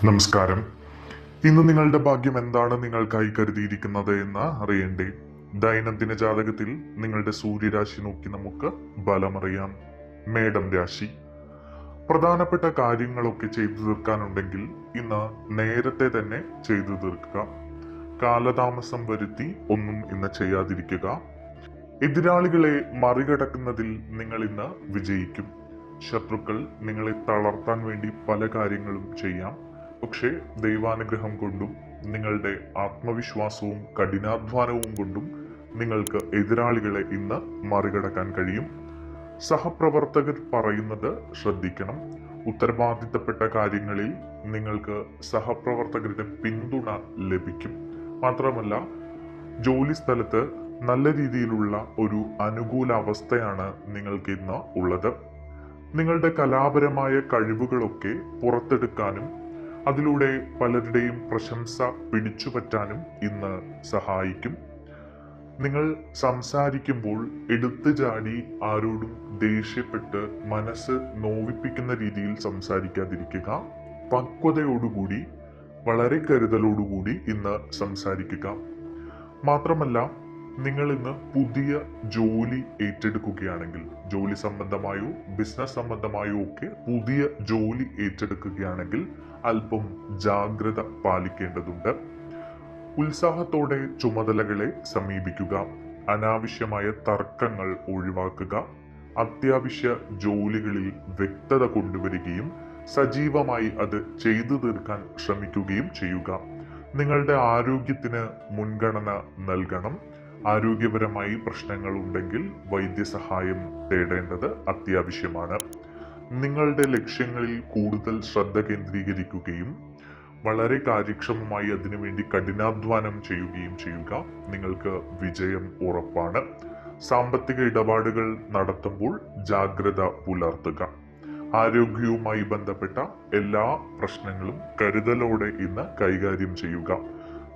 നമസ്കാരം. ഇന്ന് നിങ്ങളുടെ ഭാഗ്യം എന്താണ് നിങ്ങൾക്കായി കരുതിയിരിക്കുന്നത് എന്ന് അറിയണ്ടേ? ദൈനംദിന ജാതകത്തിൽ നിങ്ങളുടെ സൂര്യരാശി നോക്കി നമുക്ക് ബലമറിയാം. മേടം രാശി. പ്രധാനപ്പെട്ട കാര്യങ്ങളൊക്കെ ചെയ്തു തീർക്കാനുണ്ടെങ്കിൽ ഇന്ന് നേരത്തെ തന്നെ ചെയ്തു തീർക്കുക. കാലതാമസം വരുത്തി ഒന്നും ഇന്ന് ചെയ്യാതിരിക്കുക. എതിരാളികളെ മറികടക്കുന്നതിൽ നിങ്ങൾ ഇന്ന് വിജയിക്കും. ശത്രുക്കൾ നിങ്ങളെ തളർത്താൻ വേണ്ടി പല കാര്യങ്ങളും ചെയ്യാം. പക്ഷേ ദൈവാനുഗ്രഹം കൊണ്ടും നിങ്ങളുടെ ആത്മവിശ്വാസവും കഠിനാധ്വാനവും കൊണ്ടും നിങ്ങൾക്ക് എതിരാളികളെ ഇന്ന് മറികടക്കാൻ കഴിയും. സഹപ്രവർത്തകർ പറയുന്നത് ശ്രദ്ധിക്കണം. ഉത്തരവാദിത്തപ്പെട്ട കാര്യങ്ങളിൽ നിങ്ങൾക്ക് സഹപ്രവർത്തകരുടെ പിന്തുണ ലഭിക്കും. മാത്രമല്ല, ജോലി സ്ഥലത്ത് നല്ല രീതിയിലുള്ള ഒരു അനുകൂല അവസ്ഥയാണ് നിങ്ങൾക്ക് ഇന്ന് ഉള്ളത്. നിങ്ങളുടെ കലാപരമായ കഴിവുകളൊക്കെ പുറത്തെടുക്കാനും അതിലൂടെ പലരുടെയും പ്രശംസ പിടിച്ചുപറ്റാനും ഇന്ന് സഹായിക്കും. നിങ്ങൾ സംസാരിക്കുമ്പോൾ എടുത്തു ചാടി ആരോടും ദേഷ്യപ്പെട്ട് മനസ്സ് നോവിപ്പിക്കുന്ന രീതിയിൽ സംസാരിക്കാതിരിക്കുക. പക്വതയോടുകൂടി വളരെ കരുതലോടുകൂടി ഇന്ന് സംസാരിക്കുക. മാത്രമല്ല, നിങ്ങൾ ഇന്ന് പുതിയ ജോലി ഏറ്റെടുക്കുകയാണെങ്കിൽ, ജോലി സംബന്ധമായോ ബിസിനസ് സംബന്ധമായോ ഒക്കെ പുതിയ ജോലി ഏറ്റെടുക്കുകയാണെങ്കിൽ അല്പം ജാഗ്രത പാലിക്കേണ്ടതുണ്ട്. ഉത്സാഹത്തോടെ ചുമതലകളെ സമീപിക്കുക. അനാവശ്യമായ തർക്കങ്ങൾ ഒഴിവാക്കുക. അത്യാവശ്യ ജോലികളിൽ വ്യക്തത കൊണ്ടുവരികയും സജീവമായി അത് ചെയ്തു തീർക്കാൻ ശ്രമിക്കുകയും ചെയ്യുക. നിങ്ങളുടെ ആരോഗ്യത്തിന് മുൻഗണന നൽകണം. ആരോഗ്യപരമായി പ്രശ്നങ്ങൾ ഉണ്ടെങ്കിൽ വൈദ്യസഹായം തേടേണ്ടത് അത്യാവശ്യമാണ്. നിങ്ങളുടെ ലക്ഷ്യങ്ങളിൽ കൂടുതൽ ശ്രദ്ധ കേന്ദ്രീകരിക്കുകയും വളരെ കാര്യക്ഷമമായി അതിനുവേണ്ടി കഠിനാധ്വാനം ചെയ്യുകയും ചെയ്യുക. നിങ്ങൾക്ക് വിജയം ഉറപ്പാണ്. സാമ്പത്തിക ഇടപാടുകൾ നടത്തുമ്പോൾ ജാഗ്രത പുലർത്തുക. ആരോഗ്യവുമായി ബന്ധപ്പെട്ട എല്ലാ പ്രശ്നങ്ങളും കരുതലോടെ ഇന്ന് കൈകാര്യം ചെയ്യുക.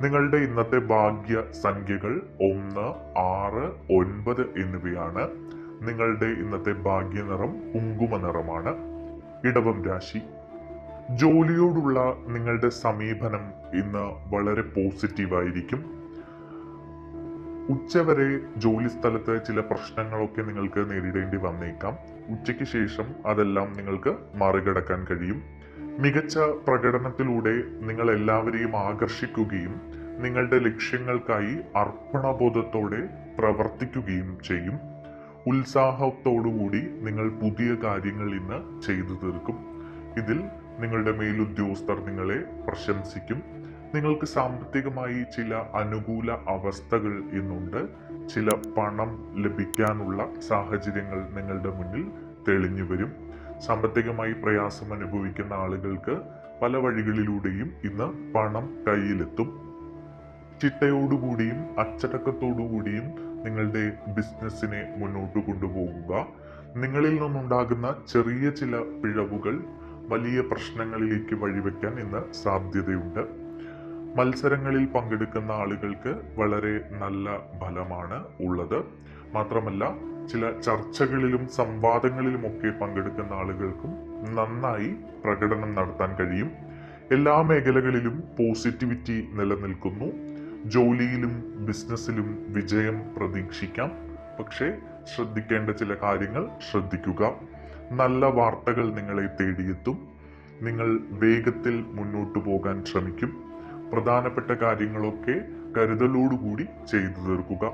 നിങ്ങളുടെ ഇന്നത്തെ ഭാഗ്യ സംഖ്യകൾ 1, 6, 9 എന്നിവയാണ്. നിങ്ങളുടെ ഇന്നത്തെ ഭാഗ്യ നിറം കുങ്കുമ നിറമാണ്. ഇടവം രാശി. ജോലിയോടുള്ള നിങ്ങളുടെ സമീപനം ഇന്ന് വളരെ പോസിറ്റീവായിരിക്കും. ഉച്ചവരെ ജോലി സ്ഥലത്ത് ചില പ്രശ്നങ്ങളൊക്കെ നിങ്ങൾക്ക് നേരിടേണ്ടി വന്നേക്കാം. ഉച്ചയ്ക്ക് ശേഷം അതെല്ലാം നിങ്ങൾക്ക് മറികടക്കാൻ കഴിയും. മികച്ച പ്രകടനത്തിലൂടെ നിങ്ങൾ എല്ലാവരെയും ആകർഷിക്കുകയും നിങ്ങളുടെ ലക്ഷ്യങ്ങൾക്കായി അർപ്പണബോധത്തോടെ പ്രവർത്തിക്കുകയും ചെയ്യും. ഉത്സാഹത്തോടുകൂടി നിങ്ങൾ പുതിയ കാര്യങ്ങൾ ഇന്ന് ചെയ്തു തീർക്കും. ഇതിൽ നിങ്ങളുടെ മേലുദ്യോഗസ്ഥർ നിങ്ങളെ പ്രശംസിക്കും. നിങ്ങൾക്ക് സാമ്പത്തികമായി ചില അനുകൂല അവസ്ഥകൾ ഇന്നുണ്ട്. ചില പണം ലഭിക്കാനുള്ള സാഹചര്യങ്ങൾ നിങ്ങളുടെ മുന്നിൽ തെളിഞ്ഞു വരും. സാമ്പത്തികമായി പ്രയാസം അനുഭവിക്കുന്ന ആളുകൾക്ക് പല വഴികളിലൂടെയും ഇന്ന് പണം കയ്യിലെത്തും. ചിട്ടയോടുകൂടിയും അച്ചടക്കത്തോടുകൂടിയും നിങ്ങളുടെ ബിസിനസ്സിനെ മുന്നോട്ട് കൊണ്ടുപോകുക. നിങ്ങളിൽ നിന്നുണ്ടാകുന്ന ചെറിയ ചില പിഴവുകൾ വലിയ പ്രശ്നങ്ങളിലേക്ക് വഴിവെക്കാൻ ഇന്ന് സാധ്യതയുണ്ട്. മത്സരങ്ങളിൽ പങ്കെടുക്കുന്ന ആളുകൾക്ക് വളരെ നല്ല ഫലമാണ് ഉള്ളത്. മാത്രമല്ല, ചില ചർച്ചകളിലും സംവാദങ്ങളിലുമൊക്കെ പങ്കെടുക്കുന്ന ആളുകൾക്കും നന്നായി പ്രകടനം നടത്താൻ കഴിയും. എല്ലാ മേഖലകളിലും പോസിറ്റിവിറ്റി നിലനിൽക്കുന്നു. ജോലിയിലും ബിസിനസ്സിലും വിജയം പ്രതീക്ഷിക്കാം. പക്ഷേ ശ്രദ്ധിക്കേണ്ട ചില കാര്യങ്ങൾ ശ്രദ്ധിക്കുക. നല്ല വാർത്തകൾ നിങ്ങളെ തേടിയെത്തും. നിങ്ങൾ വേഗത്തിൽ മുന്നോട്ടു പോകാൻ ശ്രമിക്കും. പ്രധാനപ്പെട്ട കാര്യങ്ങളൊക്കെ കരുതലോടുകൂടി ചെയ്തു തീർക്കുക.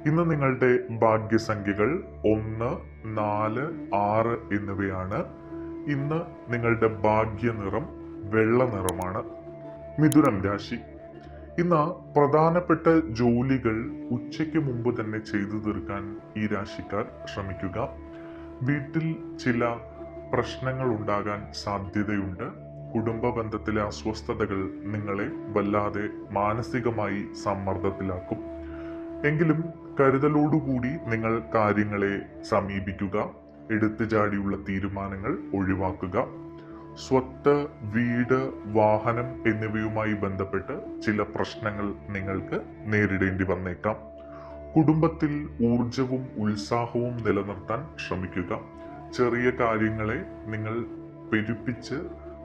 ഇന്ന് നിങ്ങളുടെ ഭാഗ്യസംഖ്യകൾ 1, 4, 6 എന്നിവയാണ്. ഇന്ന് നിങ്ങളുടെ ഭാഗ്യ നിറം വെള്ള നിറമാണ്. മിഥുനം രാശി. ഇന്ന് പ്രധാനപ്പെട്ട ജോലികൾ ഉച്ചയ്ക്ക് മുമ്പ് തന്നെ ചെയ്തു തീർക്കാൻ ഈ രാശിക്കാർ ശ്രമിക്കുക. വീട്ടിൽ ചില പ്രശ്നങ്ങൾ ഉണ്ടാകാൻ സാധ്യതയുണ്ട്. കുടുംബ ബന്ധത്തിലെ അസ്വസ്ഥതകൾ നിങ്ങളെ വല്ലാതെ മാനസികമായി സമ്മർദ്ദത്തിലാക്കും. എങ്കിലും കരുതലോടുകൂടി നിങ്ങൾ കാര്യങ്ങളെ സമീപിക്കുക. എടുത്തുചാടിയുള്ള തീരുമാനങ്ങൾ ഒഴിവാക്കുക. സ്വത്ത്, വീട്, വാഹനം എന്നിവയുമായി ബന്ധപ്പെട്ട് ചില പ്രശ്നങ്ങൾ നിങ്ങൾക്ക് നേരിടേണ്ടി വന്നേക്കാം. കുടുംബത്തിൽ ഊർജവും ഉത്സാഹവും നിലനിർത്താൻ ശ്രമിക്കുക. ചെറിയ കാര്യങ്ങളെ നിങ്ങൾ പെരുപ്പിച്ച്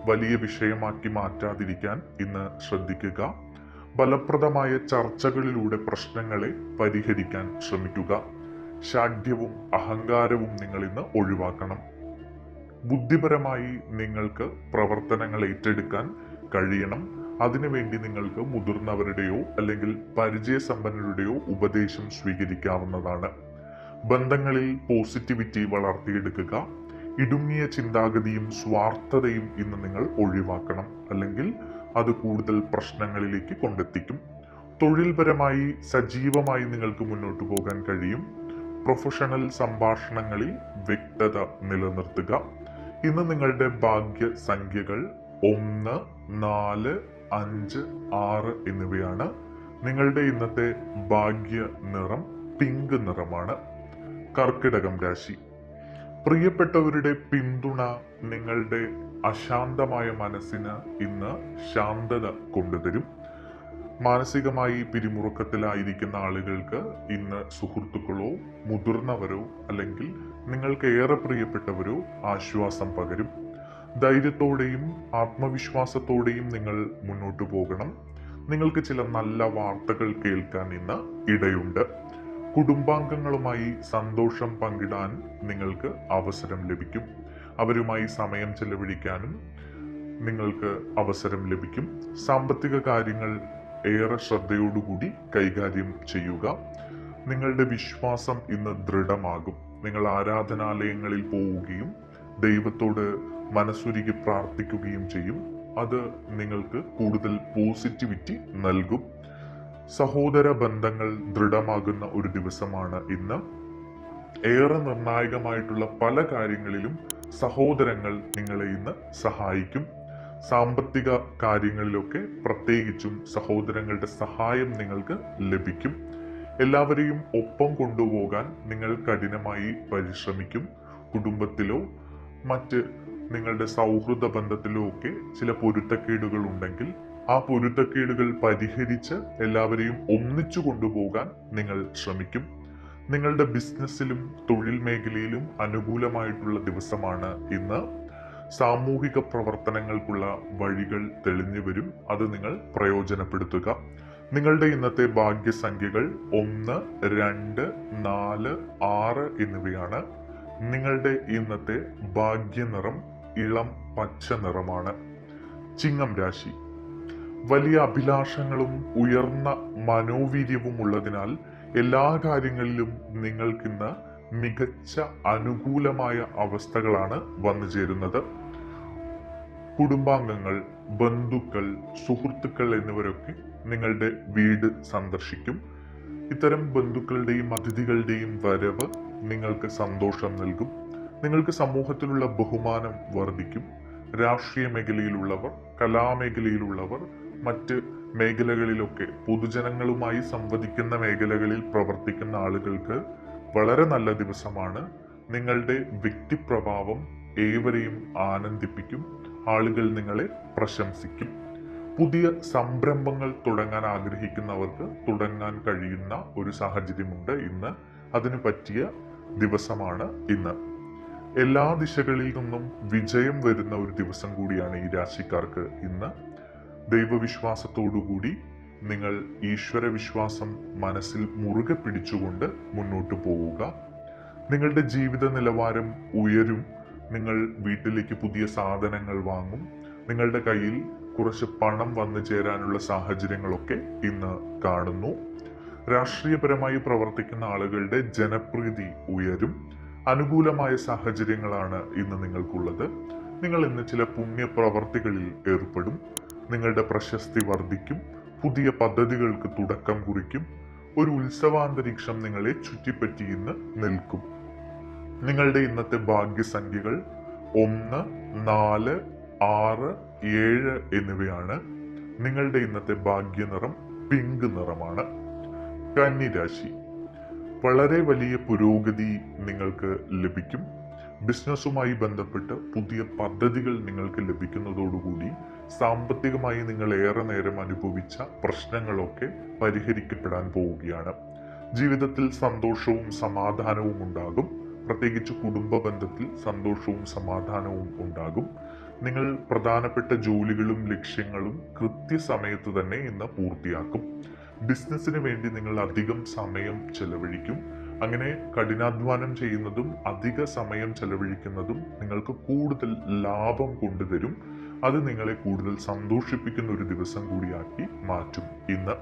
വലിയ വിഷയമാക്കി മാറ്റാതിരിക്കാൻ ഇന്ന് ശ്രദ്ധിക്കുക. ഫലപ്രദമായ ചർച്ചകളിലൂടെ പ്രശ്നങ്ങളെ പരിഹരിക്കാൻ ശ്രമിക്കുക. ശാഠ്യവും അഹങ്കാരവും നിങ്ങൾ ഇന്ന് ഒഴിവാക്കണം. ബുദ്ധിപരമായി നിങ്ങൾക്ക് പ്രവർത്തനങ്ങൾ ഏറ്റെടുക്കാൻ കഴിയണം. അതിനുവേണ്ടി നിങ്ങൾക്ക് മുതിർന്നവരുടെയോ അല്ലെങ്കിൽ പരിചയസമ്പന്നരുടെയോ ഉപദേശം സ്വീകരിക്കാവുന്നതാണ്. ബന്ധങ്ങളിൽ പോസിറ്റിവിറ്റി വളർത്തിയെടുക്കുക. ഇടുങ്ങിയ ചിന്താഗതിയും സ്വാർത്ഥതയും ഇന്ന് നിങ്ങൾ ഒഴിവാക്കണം, അല്ലെങ്കിൽ അത് കൂടുതൽ പ്രശ്നങ്ങളിലേക്ക് കൊണ്ടെത്തിക്കും. തൊഴിൽപരമായി സജീവമായി നിങ്ങൾക്ക് മുന്നോട്ട് പോകാൻ കഴിയും. പ്രൊഫഷണൽ സംഭാഷണങ്ങളിൽ വ്യക്തത നിലനിർത്തുക. ഇന്ന് നിങ്ങളുടെ ഭാഗ്യ സംഖ്യകൾ 1, 4, 5, 6 എന്നിവയാണ്. നിങ്ങളുടെ ഇന്നത്തെ ഭാഗ്യ നിറം പിങ്ക് നിറമാണ്. കർക്കിടകം രാശി. പ്രിയപ്പെട്ടവരുടെ പിന്തുണ നിങ്ങളുടെ അശാന്തമായ മനസ്സിന് ഇന്ന് ശാന്തത കൊണ്ടുതരും. മാനസികമായി പിരിമുറുക്കത്തിലായിരിക്കുന്ന ആളുകൾക്ക് ഇന്ന് സുഹൃത്തുക്കളോ മുതിർന്നവരോ അല്ലെങ്കിൽ നിങ്ങൾക്ക് ഏറെ പ്രിയപ്പെട്ടവരോ ആശ്വാസം പകരും. ധൈര്യത്തോടെയും ആത്മവിശ്വാസത്തോടെയും നിങ്ങൾ മുന്നോട്ട് പോകണം. നിങ്ങൾക്ക് ചില നല്ല വാർത്തകൾ കേൾക്കാൻ ഇന്ന് ഇടയുണ്ട്. കുടുംബാംഗങ്ങളുമായി സന്തോഷം പങ്കിടാൻ നിങ്ങൾക്ക് അവസരം ലഭിക്കും. അവരുമായി സമയം ചെലവഴിക്കാനും നിങ്ങൾക്ക് അവസരം ലഭിക്കും. സാമ്പത്തിക കാര്യങ്ങൾ ഏറെ ശ്രദ്ധയോടുകൂടി കൈകാര്യം ചെയ്യുക. നിങ്ങളുടെ വിശ്വാസം ഇന്ന് ദൃഢമാകും. നിങ്ങൾ ആരാധനാലയങ്ങളിൽ പോവുകയും ദൈവത്തോട് മനസ്സുരുകി പ്രാർത്ഥിക്കുകയും ചെയ്യും. അത് നിങ്ങൾക്ക് കൂടുതൽ പോസിറ്റിവിറ്റി നൽകും. സഹോദര ബന്ധങ്ങൾ ദൃഢമാകുന്ന ഒരു ദിവസമാണ് ഇന്ന്. ഏറെ നിർണായകമായിട്ടുള്ള പല കാര്യങ്ങളിലും സഹോദരങ്ങൾ നിങ്ങളെ ഇന്ന് സഹായിക്കും. സാമ്പത്തിക കാര്യങ്ങളിലൊക്കെ പ്രത്യേകിച്ചും സഹോദരങ്ങളുടെ സഹായം നിങ്ങൾക്ക് ലഭിക്കും. എല്ലാവരെയും ഒപ്പം കൊണ്ടുപോകാൻ നിങ്ങൾ കഠിനമായി പരിശ്രമിക്കും. കുടുംബത്തിലോ മറ്റ് നിങ്ങളുടെ സൗഹൃദ ബന്ധത്തിലോ ഒക്കെ ചില പൊരുത്തക്കേടുകൾ ഉണ്ടെങ്കിൽ ആ പൊരുത്തക്കേടുകൾ പരിഹരിച്ച് എല്ലാവരെയും ഒന്നിച്ചു കൊണ്ടുപോകാൻ നിങ്ങൾ ശ്രമിക്കും. നിങ്ങളുടെ ബിസിനസ്സിലും തൊഴിൽ മേഖലയിലും അനുകൂലമായിട്ടുള്ള ദിവസമാണ് ഇന്ന്. സാമൂഹിക പ്രവർത്തനങ്ങൾക്കുള്ള വഴികൾ തെളിഞ്ഞു വരും. അത് നിങ്ങൾ പ്രയോജനപ്പെടുത്തുക. നിങ്ങളുടെ ഇന്നത്തെ ഭാഗ്യസംഖ്യകൾ 1, 2, 4, 6 എന്നിവയാണ്. നിങ്ങളുടെ ഇന്നത്തെ ഭാഗ്യനിറം ഇളം പച്ച നിറമാണ്. ചിങ്ങം രാശി. വലിയ അഭിലാഷങ്ങളും ഉയർന്ന മനോവീര്യവും ഉള്ളതിനാൽ എല്ലാ കാര്യങ്ങളിലും നിങ്ങൾക്കിന്ന് മികച്ച അനുകൂലമായ അവസ്ഥകളാണ് വന്നു ചേരുന്നത്. കുടുംബാംഗങ്ങൾ, ബന്ധുക്കൾ, സുഹൃത്തുക്കൾ എന്നിവരൊക്കെ നിങ്ങളുടെ വീട് സന്ദർശിക്കും. ഇത്തരം ബന്ധുക്കളുടെയും അതിഥികളുടെയും വരവ് നിങ്ങൾക്ക് സന്തോഷം നൽകും. നിങ്ങൾക്ക് സമൂഹത്തിലുള്ള ബഹുമാനം വർദ്ധിക്കും. രാഷ്ട്രീയ മേഖലയിലുള്ളവർ, കലാമേഖലയിലുള്ളവർ, മറ്റ് മേഖലകളിലൊക്കെ പൊതുജനങ്ങളുമായി സംവദിക്കുന്ന മേഖലകളിൽ പ്രവർത്തിക്കുന്ന ആളുകൾക്ക് വളരെ നല്ല ദിവസമാണ്. നിങ്ങളുടെ വ്യക്തിപ്രഭാവം ഏവരെയും ആനന്ദിപ്പിക്കും. ആളുകൾ നിങ്ങളെ പ്രശംസിക്കും. പുതിയ സംരംഭങ്ങൾ തുടങ്ങാൻ ആഗ്രഹിക്കുന്നവർക്ക് തുടങ്ങാൻ കഴിയുന്ന ഒരു സാഹചര്യമുണ്ട് ഇന്ന്. അതിന് പറ്റിയ ദിവസമാണ് ഇന്ന്. എല്ലാ ദിശകളിൽ നിന്നും വിജയം വരുന്ന ഒരു ദിവസം കൂടിയാണ് ഈ രാശിക്കാർക്ക് ഇന്ന്. ദൈവവിശ്വാസത്തോടുകൂടി നിങ്ങൾ ഈശ്വര വിശ്വാസം മനസ്സിൽ മുറുകെ പിടിച്ചുകൊണ്ട് മുന്നോട്ട് പോവുക. നിങ്ങളുടെ ജീവിത നിലവാരം ഉയരും. നിങ്ങൾ വീട്ടിലേക്ക് പുതിയ സാധനങ്ങൾ വാങ്ങും. നിങ്ങളുടെ കയ്യിൽ കുറച്ച് പണം വന്നു ചേരാനുള്ള സാഹചര്യങ്ങളൊക്കെ ഇന്ന് കാണുന്നു. രാഷ്ട്രീയപരമായി പ്രവർത്തിക്കുന്ന ആളുകളുടെ ജനപ്രീതി ഉയരും. അനുകൂലമായ സാഹചര്യങ്ങളാണ് ഇന്ന് നിങ്ങൾക്കുള്ളത്. നിങ്ങൾ ഇന്ന് ചില പുണ്യപ്രവർത്തികളിൽ ഏർപ്പെടും. നിങ്ങളുടെ പ്രശസ്തി വർദ്ധിക്കും. പുതിയ പദ്ധതികൾക്ക് തുടക്കം കുറിക്കും. ഒരു ഉത്സവാന്തരീക്ഷം നിങ്ങളെ ചുറ്റിപ്പറ്റി ഇന്ന് നിൽക്കും. നിങ്ങളുടെ ഇന്നത്തെ ഭാഗ്യസംഖ്യകൾ 1, 4, 6, 7 എന്നിവയാണ്. നിങ്ങളുടെ ഇന്നത്തെ ഭാഗ്യനിറം പിങ്ക് നിറമാണ്. കന്നി രാശി. വളരെ വലിയ പുരോഗതി നിങ്ങൾക്ക് ലഭിക്കും. ബിസിനസ്സുമായി ബന്ധപ്പെട്ട് പുതിയ പദ്ധതികൾ നിങ്ങൾക്ക് ലഭിക്കുന്നതോടുകൂടി സാമ്പത്തികമായി നിങ്ങൾ ഏറെ നേരം അനുഭവിച്ച പ്രശ്നങ്ങളൊക്കെ പരിഹരിക്കപ്പെടാൻ പോവുകയാണ്. ജീവിതത്തിൽ സന്തോഷവും സമാധാനവും ഉണ്ടാകും. പ്രത്യേകിച്ച് കുടുംബ ബന്ധത്തിൽ സന്തോഷവും സമാധാനവും ഉണ്ടാകും. നിങ്ങൾ പ്രധാനപ്പെട്ട ജോലികളും ലക്ഷ്യങ്ങളും കൃത്യസമയത്ത് തന്നെ ഇന്ന് പൂർത്തിയാക്കും. ബിസിനസ്സിന് വേണ്ടി നിങ്ങൾ അധികം സമയം ചെലവഴിക്കും. അങ്ങനെ കഠിനാധ്വാനം ചെയ്യുന്നതും അധിക സമയം ചെലവഴിക്കുന്നതും നിങ്ങൾക്ക് കൂടുതൽ ലാഭം കൊണ്ടുതരും. അത് നിങ്ങളെ കൂടുതൽ സന്തോഷിപ്പിക്കുന്ന ഒരു ദിവസം കൂടിയാക്കി മാറ്റും ഇന്ന്.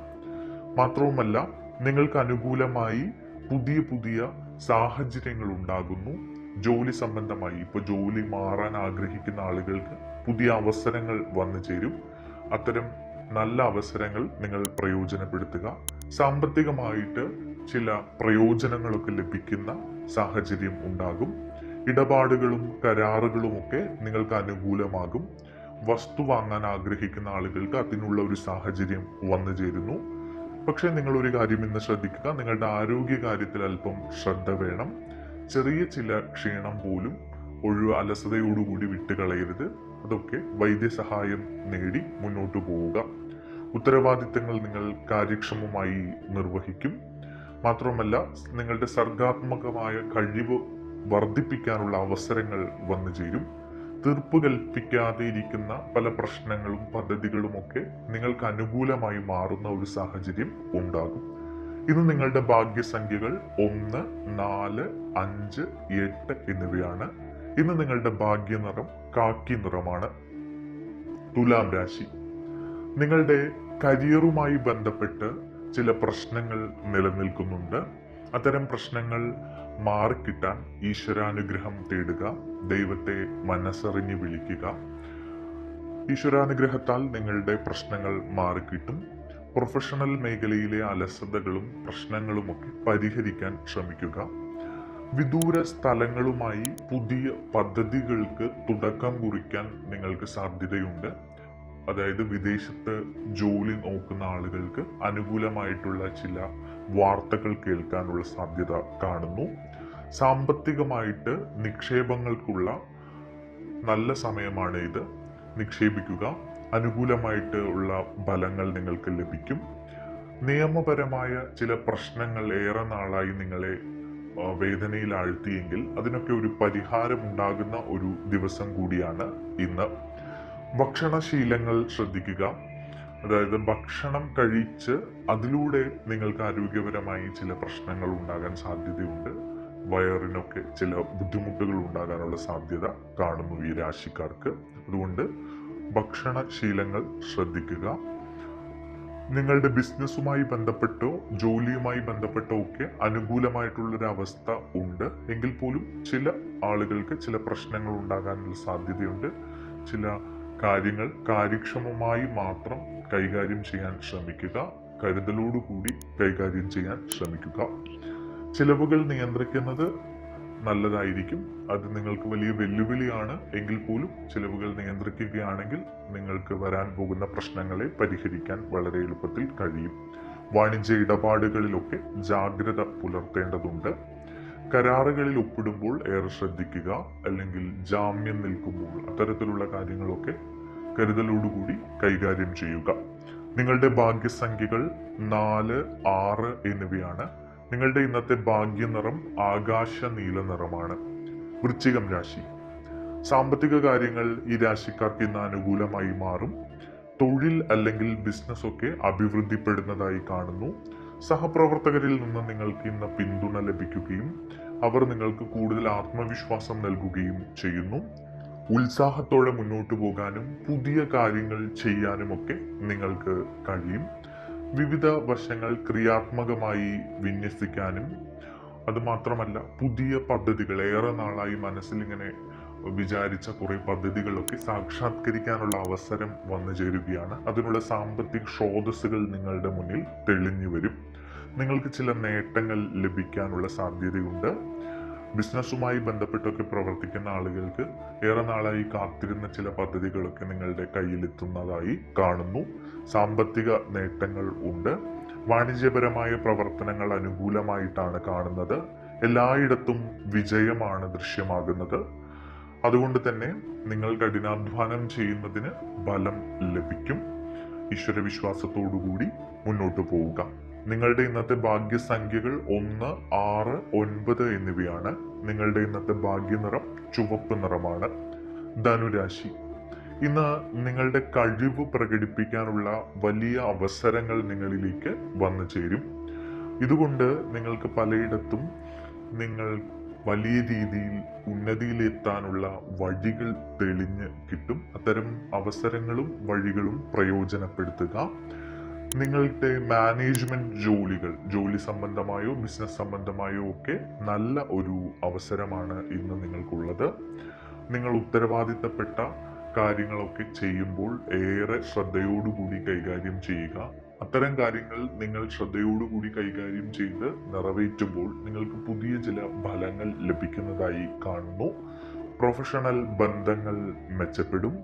മാത്രവുമല്ല, നിങ്ങൾക്ക് അനുകൂലമായി പുതിയ പുതിയ സാഹചര്യങ്ങൾ ഉണ്ടാകുന്നു. ജോലി സംബന്ധമായി ഇപ്പോൾ ജോലി മാറാൻ ആഗ്രഹിക്കുന്ന ആളുകൾക്ക് പുതിയ അവസരങ്ങൾ വന്നു ചേരും. അത്തരം നല്ല അവസരങ്ങൾ നിങ്ങൾ പ്രയോജനപ്പെടുത്തുക. സാമ്പത്തികമായിട്ട് ചില പ്രയോജനങ്ങളൊക്കെ ലഭിക്കുന്ന സാഹചര്യം ഉണ്ടാകും. ഇടപാടുകളും കരാറുകളും ഒക്കെ നിങ്ങൾക്ക് അനുകൂലമാകും. വസ്തു വാങ്ങാൻ ആഗ്രഹിക്കുന്ന ആളുകൾക്ക് അതിനുള്ള ഒരു സാഹചര്യം വന്നു ചേരുന്നു. പക്ഷെ നിങ്ങൾ ഒരു കാര്യം ഇന്ന് ശ്രദ്ധിക്കുക, നിങ്ങളുടെ ആരോഗ്യ കാര്യത്തിൽ അല്പം ശ്രദ്ധ വേണം. ചെറിയ ചില ക്ഷീണം പോലും അലസതയോടുകൂടി വിട്ടുകളയരുത്. അതൊക്കെ വൈദ്യസഹായം നേടി മുന്നോട്ട് പോവുക. ഉത്തരവാദിത്തങ്ങൾ നിങ്ങൾ കാര്യക്ഷമമായി നിർവഹിക്കും. മാത്രമല്ല, നിങ്ങളുടെ സർഗാത്മകമായ കഴിവ് വർദ്ധിപ്പിക്കാനുള്ള അവസരങ്ങൾ വന്നു ചേരും. തീർപ്പ് കൽപ്പിക്കാതെ ഇരിക്കുന്ന പല പ്രശ്നങ്ങളും പദ്ധതികളും ഒക്കെ നിങ്ങൾക്ക് അനുകൂലമായി മാറുന്ന ഒരു സാഹചര്യം ഉണ്ടാകും. ഇന്ന് നിങ്ങളുടെ ഭാഗ്യസംഖ്യകൾ 1, 4, 5, 8 എന്നിവയാണ്. ഇന്ന് നിങ്ങളുടെ ഭാഗ്യനിറം കാക്കി നിറമാണ്. തുലാം രാശി. നിങ്ങളുടെ കരിയറുമായി ബന്ധപ്പെട്ട് ചില പ്രശ്നങ്ങൾ നിലനിൽക്കുന്നുണ്ട്. അത്തരം പ്രശ്നങ്ങൾ മാറിക്കിട്ടാൻ ഈശ്വരാനുഗ്രഹം തേടുക. ദൈവത്തെ മനസ്സറിഞ്ഞ് വിളിക്കുക. ഈശ്വരാനുഗ്രഹത്താൽ നിങ്ങളുടെ പ്രശ്നങ്ങൾ മാറിക്കിട്ടും. പ്രൊഫഷണൽ മേഖലയിലെ അലസതകളും പ്രശ്നങ്ങളുമൊക്കെ പരിഹരിക്കാൻ ശ്രമിക്കുക. വിദൂര സ്ഥലങ്ങളുമായി പുതിയ പദ്ധതികൾക്ക് തുടക്കം കുറിക്കാൻ നിങ്ങൾക്ക് സാധ്യതയുണ്ട്. അതായത് വിദേശത്ത് ജോലി നോക്കുന്ന ആളുകൾക്ക് അനുകൂലമായിട്ടുള്ള ചില വാർത്തകൾ കേൾക്കാനുള്ള സാധ്യത കാണുന്നു. സാമ്പത്തികമായിട്ട് നിക്ഷേപങ്ങൾക്കുള്ള നല്ല സമയമാണ് ഇത്. നിക്ഷേപിക്കുക. അനുകൂലമായിട്ട് ഉള്ള ഫലങ്ങൾ നിങ്ങൾക്ക് ലഭിക്കും. നിയമപരമായ ചില പ്രശ്നങ്ങൾ ഏറെ നാളായി നിങ്ങളെ വേദനയിൽ ആഴ്ത്തിയെങ്കിൽ അതിനൊക്കെ ഒരു പരിഹാരം ഉണ്ടാകുന്ന ഒരു ദിവസം കൂടിയാണ് ഇന്ന്. ഭക്ഷണശീലങ്ങൾ ശ്രദ്ധിക്കുക. അതായത് ഭക്ഷണം കഴിച്ച് അതിലൂടെ നിങ്ങൾക്ക് ആരോഗ്യപരമായി ചില പ്രശ്നങ്ങൾ ഉണ്ടാകാൻ സാധ്യതയുണ്ട്. വയറിനൊക്കെ ചില ബുദ്ധിമുട്ടുകൾ ഉണ്ടാകാനുള്ള സാധ്യത കാണുന്നു ഈ രാശിക്കാർക്ക്. അതുകൊണ്ട് ഭക്ഷണശീലങ്ങൾ ശ്രദ്ധിക്കുക. നിങ്ങളുടെ ബിസിനസ്സുമായി ബന്ധപ്പെട്ടോ ജോലിയുമായി ബന്ധപ്പെട്ടോ ഒക്കെ അനുകൂലമായിട്ടുള്ളൊരു അവസ്ഥ ഉണ്ട്. എങ്കിൽ പോലും ചില ആളുകൾക്ക് ചില പ്രശ്നങ്ങൾ ഉണ്ടാകാനുള്ള സാധ്യതയുണ്ട്. ചില കാര്യങ്ങൾ കാര്യക്ഷമമായി മാത്രം കൈകാര്യം ചെയ്യാൻ ശ്രമിക്കുക. കരുതലോടുകൂടി കൈകാര്യം ചെയ്യാൻ ശ്രമിക്കുക. ചിലവുകൾ നിയന്ത്രിക്കുന്നത് നല്ലതായിരിക്കും. അത് നിങ്ങൾക്ക് വലിയ വെല്ലുവിളിയാണ്. എങ്കിൽ പോലും ചിലവുകൾ നിയന്ത്രിക്കുകയാണെങ്കിൽ നിങ്ങൾക്ക് വരാൻ പോകുന്ന പ്രശ്നങ്ങളെ പരിഹരിക്കാൻ വളരെ എളുപ്പത്തിൽ കഴിയും. വാണിജ്യ ഇടപാടുകളിലൊക്കെ ജാഗ്രത പുലർത്തേണ്ടതുണ്ട്. കരാറുകളിൽ ഒപ്പിടുമ്പോൾ ഏറെ ശ്രദ്ധിക്കുക. അല്ലെങ്കിൽ ജാമ്യം നിൽക്കുമ്പോൾ അത്തരത്തിലുള്ള കാര്യങ്ങളൊക്കെ കരുതലോടുകൂടി കൈകാര്യം ചെയ്യുക. നിങ്ങളുടെ ഭാഗ്യസംഖ്യകൾ 4, 6 എന്നിവയാണ്. നിങ്ങളുടെ ഇന്നത്തെ ഭാഗ്യനിറം ആകാശ നീല നിറമാണ്. വൃശ്ചികം രാശി. സാമ്പത്തിക കാര്യങ്ങൾ ഈ രാശിക്കാർക്ക് ഇന്ന് അനുകൂലമായി മാറും. തൊഴിൽ അല്ലെങ്കിൽ ബിസിനസ് ഒക്കെ അഭിവൃദ്ധിപ്പെടുന്നതായി കാണുന്നു. സഹപ്രവർത്തകരിൽ നിന്ന് നിങ്ങൾക്ക് ഇന്ന് പിന്തുണ ലഭിക്കുകയും അവർ നിങ്ങൾക്ക് കൂടുതൽ ആത്മവിശ്വാസം നൽകുകയും ചെയ്യുന്നു. ഉത്സാഹത്തോടെ മുന്നോട്ട് പോകാനും പുതിയ കാര്യങ്ങൾ ചെയ്യാനുമൊക്കെ നിങ്ങൾക്ക് കഴിയും. വിവിധ വശങ്ങൾ ക്രിയാത്മകമായി വിന്യസിക്കാനും, അതുമാത്രമല്ല പുതിയ പദ്ധതികൾ ഏറെ നാളായി മനസ്സിൽ ഇങ്ങനെ വിചാരിച്ച കുറെ പദ്ധതികളൊക്കെ സാക്ഷാത്കരിക്കാനുള്ള അവസരം വന്നു ചേരുകയാണ്. അതിനുള്ള സാമ്പത്തിക സ്രോതസ്സുകൾ നിങ്ങളുടെ മുന്നിൽ തെളിഞ്ഞു വരും. നിങ്ങൾക്ക് ചില നേട്ടങ്ങൾ ലഭിക്കാനുള്ള സാധ്യതയുണ്ട്. ബിസിനസ്സുമായി ബന്ധപ്പെട്ടൊക്കെ പ്രവർത്തിക്കുന്ന ആളുകൾക്ക് ഏറെ നാളായി കാത്തിരുന്ന ചില പദ്ധതികളൊക്കെ നിങ്ങളുടെ കയ്യിലെത്തുന്നതായി കാണുന്നു. സാമ്പത്തിക നേട്ടങ്ങൾ ഉണ്ട്. വാണിജ്യപരമായ പ്രവർത്തനങ്ങൾ അനുകൂലമായിട്ടാണ് കാണുന്നത്. എല്ലായിടത്തും വിജയമാണ് ദൃശ്യമാകുന്നത്. അതുകൊണ്ട് തന്നെ നിങ്ങൾ കഠിനാധ്വാനം ചെയ്യുന്നതിന് ഫലം ലഭിക്കും. ഈശ്വരവിശ്വാസത്തോടുകൂടി മുന്നോട്ട് പോവുക. നിങ്ങളുടെ ഇന്നത്തെ ഭാഗ്യസംഖ്യകൾ 1, 6, 9 എന്നിവയാണ്. നിങ്ങളുടെ ഇന്നത്തെ ഭാഗ്യനിറം ചുവപ്പ് നിറമാണ്. ധനുരാശി. ഇന്ന് നിങ്ങളുടെ കഴിവ് പ്രകടിപ്പിക്കാനുള്ള വലിയ അവസരങ്ങൾ നിങ്ങളിലേക്ക് വന്നു ചേരും. ഇതുകൊണ്ട് നിങ്ങൾക്ക് പലയിടത്തും നിങ്ങൾ വലിയ രീതിയിൽ ഉന്നതിയിലെത്താനുള്ള വഴികൾ തെളിഞ്ഞ് കിട്ടും. അത്തരം അവസരങ്ങളും വഴികളും പ്രയോജനപ്പെടുത്തുക. നിങ്ങളുടെ മാനേജ്മെന്റ് ജോലി സംബന്ധമായോ ബിസിനസ് സംബന്ധമായോ ഒക്കെ നല്ല ഒരു അവസരമാണ് ഇന്ന് നിങ്ങൾക്കുള്ളത്. നിങ്ങൾ ഉത്തരവാദിത്തപ്പെട്ട കാര്യങ്ങളൊക്കെ ചെയ്യുമ്പോൾ ഏറെ ശ്രദ്ധയോടുകൂടി കൈകാര്യം ചെയ്യുക. അത്തരം കാര്യങ്ങൾ നിങ്ങൾ ശ്രദ്ധയോടുകൂടി കൈകാര്യം ചെയ്ത് നിറവേറ്റുമ്പോൾ നിങ്ങൾക്ക് പുതിയ ചില ഫലങ്ങൾ ലഭിക്കുന്നതായി കാണുന്നു. പ്രൊഫഷണൽ ബന്ധങ്ങൾ മെച്ചപ്പെടും.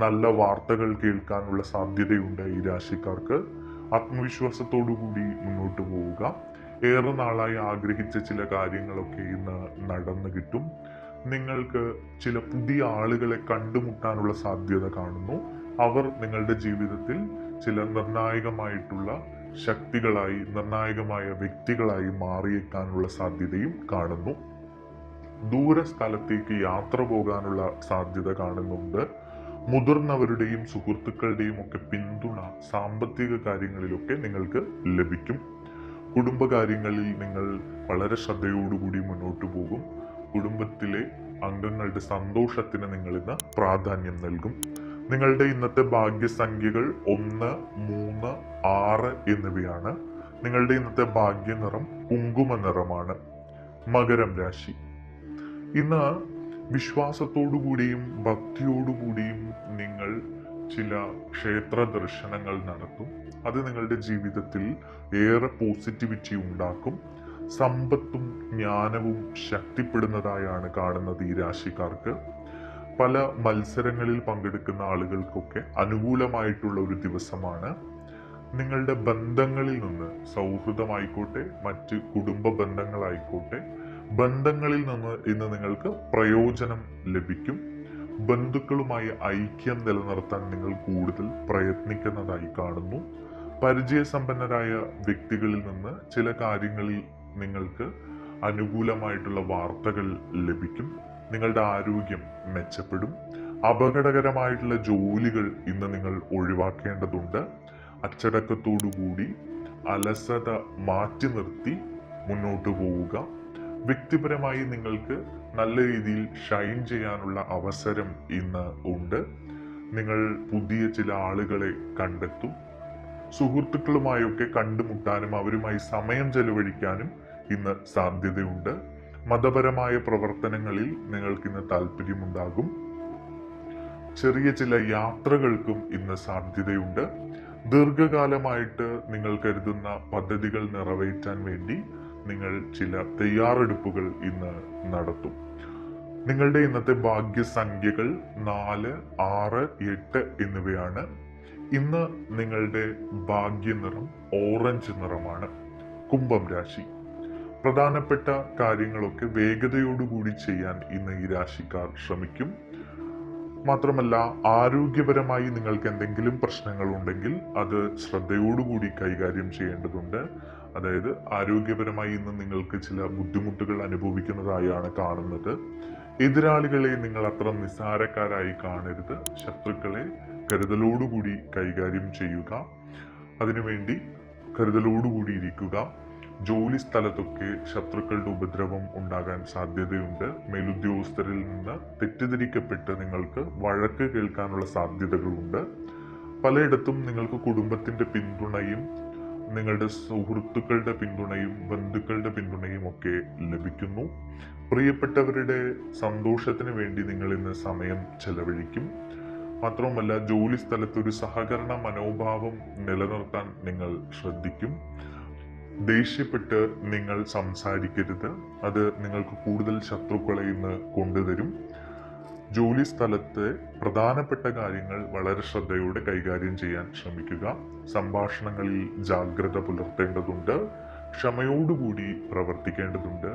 നല്ല വാർത്തകൾ കേൾക്കാനുള്ള സാധ്യതയുണ്ട് ഈ രാശിക്കാർക്ക്. ആത്മവിശ്വാസത്തോടുകൂടി മുന്നോട്ട് പോവുക. ഏറെ നാളായി ആഗ്രഹിച്ച ചില കാര്യങ്ങളൊക്കെ ഇന്ന് നടന്നു കിട്ടും. നിങ്ങൾക്ക് ചില പുതിയ ആളുകളെ കണ്ടുമുട്ടാനുള്ള സാധ്യത കാണുന്നു. അവർ നിങ്ങളുടെ ജീവിതത്തിൽ ചില നിർണായകമായിട്ടുള്ള ശക്തികളായി, നിർണായകമായ വ്യക്തികളായി മാറിയേക്കാനുള്ള സാധ്യതയും കാണുന്നു. ദൂര സ്ഥലത്തേക്ക് യാത്ര പോകാനുള്ള സാധ്യത കാണുന്നുണ്ട്. മുതിർന്നവരുടെയും സുഹൃത്തുക്കളുടെയും ഒക്കെ പിന്തുണ സാമ്പത്തിക കാര്യങ്ങളിലൊക്കെ നിങ്ങൾക്ക് ലഭിക്കും. കുടുംബകാര്യങ്ങളിൽ നിങ്ങൾ വളരെ ശ്രദ്ധയോടുകൂടി മുന്നോട്ട് പോകും. കുടുംബത്തിലെ അംഗങ്ങളുടെ സന്തോഷത്തിന് നിങ്ങൾ ഇന്ന് പ്രാധാന്യം നൽകും. നിങ്ങളുടെ ഇന്നത്തെ ഭാഗ്യസംഖ്യകൾ 1, 3, 6 എന്നിവയാണ്. നിങ്ങളുടെ ഇന്നത്തെ ഭാഗ്യനിറം കുങ്കുമ നിറമാണ്. മകരം രാശി. ഇന്ന് വിശ്വാസത്തോടുകൂടിയും ഭക്തിയോടുകൂടിയും നിങ്ങൾ ചില ക്ഷേത്ര ദർശനങ്ങൾ നടത്തും. അത് നിങ്ങളുടെ ജീവിതത്തിൽ ഏറെ പോസിറ്റിവിറ്റി ഉണ്ടാക്കും. സമ്പത്തും ജ്ഞാനവും ശക്തിപ്പെടുന്നതായാണ് കാണുന്നത് ഈ രാശിക്കാർക്ക്. പല മത്സരങ്ങളിൽ പങ്കെടുക്കുന്ന ആളുകൾക്കൊക്കെ അനുകൂലമായിട്ടുള്ള ഒരു ദിവസമാണ്. നിങ്ങളുടെ ബന്ധങ്ങളിൽ നിന്ന്, സൗഹൃദമായിക്കോട്ടെ മറ്റ് കുടുംബ ബന്ധങ്ങളായിക്കോട്ടെ, ബന്ധങ്ങളിൽ നിന്ന് ഇന്ന് നിങ്ങൾക്ക് പ്രയോജനം ലഭിക്കും. ബന്ധുക്കളുമായി ഐക്യം നിലനിർത്താൻ നിങ്ങൾ കൂടുതൽ പ്രയത്നിക്കുന്നതായി കാണുന്നു. പരിചയസമ്പന്നരായ വ്യക്തികളിൽ നിന്ന് ചില കാര്യങ്ങളിൽ നിങ്ങൾക്ക് അനുകൂലമായിട്ടുള്ള വാർത്തകൾ ലഭിക്കും. നിങ്ങളുടെ ആരോഗ്യം മെച്ചപ്പെടും. അപകടകരമായിട്ടുള്ള ജോലികൾ ഇന്ന് നിങ്ങൾ ഒഴിവാക്കേണ്ടതുണ്ട്. അച്ചടക്കത്തോടുകൂടി അലസത മാറ്റി നിർത്തി മുന്നോട്ട് പോവുക. വ്യക്തിപരമായി നിങ്ങൾക്ക് നല്ല രീതിയിൽ ഷൈൻ ചെയ്യാനുള്ള അവസരം ഇന്ന് ഉണ്ട്. നിങ്ങൾ പുതിയ ചില ആളുകളെ കണ്ടെത്തും. സുഹൃത്തുക്കളുമായൊക്കെ കണ്ടുമുട്ടാനും അവരുമായി സമയം ചെലവഴിക്കാനും ഇന്ന് സാധ്യതയുണ്ട്. മതപരമായ പ്രവർത്തനങ്ങളിൽ നിങ്ങൾക്ക് ഇന്ന് താല്പര്യമുണ്ടാകും. ചെറിയ ചില യാത്രകൾക്കും ഇന്ന് സാധ്യതയുണ്ട്. ദീർഘകാലമായിട്ട് നിങ്ങൾ കരുതുന്ന പദ്ധതികൾ നിറവേറ്റാൻ വേണ്ടി നിങ്ങൾ ചില തയ്യാറെടുപ്പുകൾ ഇന്ന് നടത്തും. നിങ്ങളുടെ ഇന്നത്തെ ഭാഗ്യസംഖ്യകൾ 4, 6, 8 എന്നിവയാണ്. ഇന്ന് നിങ്ങളുടെ ഭാഗ്യനിറം ഓറഞ്ച് നിറമാണ്. കുംഭം രാശി. പ്രധാനപ്പെട്ട കാര്യങ്ങളൊക്കെ വേഗതയോടുകൂടി ചെയ്യാൻ ഇന്ന് ഈ രാശിക്കാർ ശ്രമിക്കും. മാത്രമല്ല, ആരോഗ്യപരമായി നിങ്ങൾക്ക് എന്തെങ്കിലും പ്രശ്നങ്ങൾ ഉണ്ടെങ്കിൽ അത് ശ്രദ്ധയോടുകൂടി കൈകാര്യം ചെയ്യേണ്ടതുണ്ട്. അതായത് ആരോഗ്യപരമായി ഇന്ന് നിങ്ങൾക്ക് ചില ബുദ്ധിമുട്ടുകൾ അനുഭവിക്കുന്നതായാണ് കാണുന്നത്. എതിരാളികളെ നിങ്ങൾ അത്ര നിസ്സാരക്കാരായി കാണരുത്. ശത്രുക്കളെ കരുതലോടുകൂടി കൈകാര്യം ചെയ്യുക. അതിനുവേണ്ടി കരുതലോടുകൂടി ഇരിക്കുക. ജോലി സ്ഥലത്തൊക്കെ ശത്രുക്കളുടെ ഉപദ്രവം ഉണ്ടാകാൻ സാധ്യതയുണ്ട്. മേലുദ്യോഗസ്ഥരിൽ നിന്ന് തെറ്റിദ്ധരിക്കപ്പെട്ട് നിങ്ങൾക്ക് വഴക്ക് കേൾക്കാനുള്ള സാധ്യതകളുണ്ട്. പലയിടത്തും നിങ്ങൾക്ക് കുടുംബത്തിന്റെ പിന്തുണയും നിങ്ങളുടെ സുഹൃത്തുക്കളുടെ പിന്തുണയും ബന്ധുക്കളുടെ പിന്തുണയും ഒക്കെ ലഭിക്കുന്നു. പ്രിയപ്പെട്ടവരുടെ സന്തോഷത്തിന് വേണ്ടി നിങ്ങൾ ഇന്ന് സമയം ചെലവഴിക്കും. മാത്രവുമല്ല, ജോലി സ്ഥലത്ത് ഒരു സഹകരണ മനോഭാവം നിലനിർത്താൻ നിങ്ങൾ ശ്രദ്ധിക്കും. ദേഷ്യപ്പെട്ട് നിങ്ങൾ സംസാരിക്കരുത്. അത് നിങ്ങൾക്ക് കൂടുതൽ ശത്രുക്കളെ ഇന്ന് കൊണ്ടുതരും. ജോലി സ്ഥലത്ത് പ്രധാനപ്പെട്ട കാര്യങ്ങൾ വളരെ ശ്രദ്ധയോടെ കൈകാര്യം ചെയ്യാൻ ശ്രമിക്കുക. സംഭാഷണങ്ങളിൽ ജാഗ്രത പുലർത്തേണ്ടതുണ്ട്. ക്ഷമയോടുകൂടി പ്രവർത്തിക്കേണ്ടതുണ്ട്.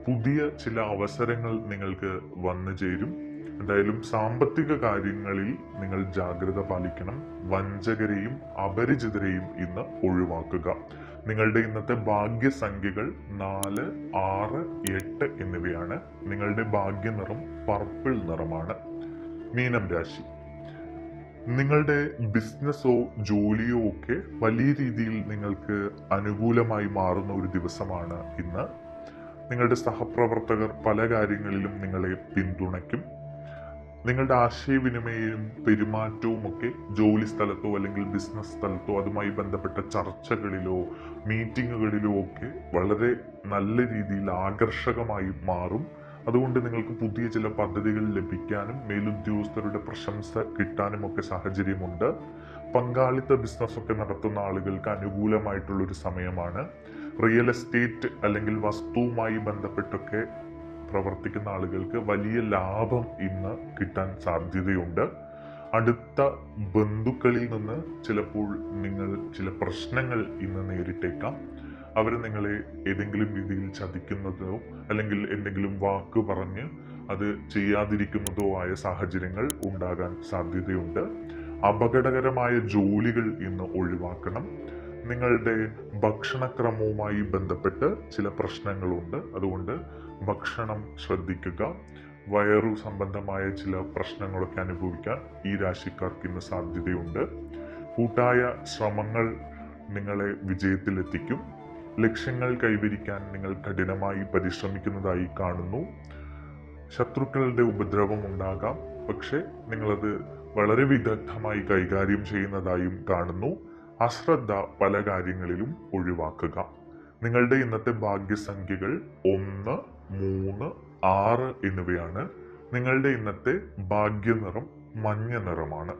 പുതിയ ചില അവസരങ്ങൾ നിങ്ങൾക്ക് വന്നു ചേരും. എന്തായാലും സാമ്പത്തിക കാര്യങ്ങളിൽ നിങ്ങൾ ജാഗ്രത പാലിക്കണം. വഞ്ചകരെയും അപരിചിതരെയും ഇന്ന് ഒഴിവാക്കുക. നിങ്ങളുടെ ഇന്നത്തെ ഭാഗ്യസംഖ്യകൾ 4, 6, 8 എന്നിവയാണ്. നിങ്ങളുടെ ഭാഗ്യനിറം പർപ്പിൾ നിറമാണ്. മീനം രാശി. നിങ്ങളുടെ ബിസിനസ്സോ ജോലിയോ ഒക്കെ വലിയ രീതിയിൽ നിങ്ങൾക്ക് അനുകൂലമായി മാറുന്ന ഒരു ദിവസമാണ് ഇന്ന്. നിങ്ങളുടെ സഹപ്രവർത്തകർ പല കാര്യങ്ങളിലും നിങ്ങളെ പിന്തുണയ്ക്കും. നിങ്ങളുടെ ആശയവിനിമയവും പെരുമാറ്റവും ഒക്കെ ജോലി സ്ഥലത്തോ അല്ലെങ്കിൽ ബിസിനസ് സ്ഥലത്തോ അതുമായി ബന്ധപ്പെട്ട ചർച്ചകളിലോ മീറ്റിങ്ങുകളിലോ ഒക്കെ വളരെ നല്ല രീതിയിൽ ആകർഷകമായി മാറും. അതുകൊണ്ട് നിങ്ങൾക്ക് പുതിയ ചില പദ്ധതികൾ ലഭിക്കാനും മേലുദ്യോഗസ്ഥരുടെ പ്രശംസ കിട്ടാനും ഒക്കെ സാഹചര്യമുണ്ട്. പങ്കാളിത്ത ബിസിനസ് ഒക്കെ നടത്തുന്ന ആളുകൾക്ക് അനുകൂലമായിട്ടുള്ളൊരു സമയമാണ്. റിയൽ എസ്റ്റേറ്റ് അല്ലെങ്കിൽ വസ്തുവുമായി ബന്ധപ്പെട്ടൊക്കെ പ്രവർത്തിക്കുന്ന ആളുകൾക്ക് വലിയ ലാഭം ഇന്ന് കിട്ടാൻ സാധ്യതയുണ്ട്. അടുത്ത ബന്ധുക്കളിൽ നിന്ന് ചിലപ്പോൾ നിങ്ങൾ ചില പ്രശ്നങ്ങൾ ഇന്ന് നേരിട്ടേക്കാം. അവർ നിങ്ങളെ ഏതെങ്കിലും രീതിയിൽ ചതിക്കുന്നതോ അല്ലെങ്കിൽ എന്തെങ്കിലും വാക്ക് പറഞ്ഞ് അത് ചെയ്യാതിരിക്കുന്നതോ ആയ സാഹചര്യങ്ങൾ ഉണ്ടാകാൻ സാധ്യതയുണ്ട്. അപകടകരമായ ജോലികൾ ഇന്ന് ഒഴിവാക്കണം. നിങ്ങളുടെ ഭക്ഷണക്രമവുമായി ബന്ധപ്പെട്ട് ചില പ്രശ്നങ്ങളുണ്ട്. അതുകൊണ്ട് ഭക്ഷണം ശ്രദ്ധിക്കുക. വയറു സംബന്ധമായ ചില പ്രശ്നങ്ങളൊക്കെ അനുഭവിക്കാൻ ഈ രാശിക്കാർക്ക് ഇന്ന് സാധ്യതയുണ്ട്. കൂട്ടായ ശ്രമങ്ങൾ നിങ്ങളെ വിജയത്തിലെത്തിക്കും. ലക്ഷ്യങ്ങൾ കൈവരിക്കാൻ നിങ്ങൾ കഠിനമായി പരിശ്രമിക്കുന്നതായി കാണുന്നു. ശത്രുക്കളുടെ ഉപദ്രവം ഉണ്ടാകാം, പക്ഷെ നിങ്ങളത് വളരെ വിദഗ്ധമായി കൈകാര്യം ചെയ്യുന്നതായും കാണുന്നു. അശ്രദ്ധ പല കാര്യങ്ങളിലും ഒഴിവാക്കുക. നിങ്ങളുടെ ഇന്നത്തെ ഭാഗ്യസംഖ്യകൾ 1, 3, 6 എന്നിവയാണ്. നിങ്ങളുടെ ഇന്നത്തെ ഭാഗ്യനിറം മഞ്ഞ നിറമാണ്.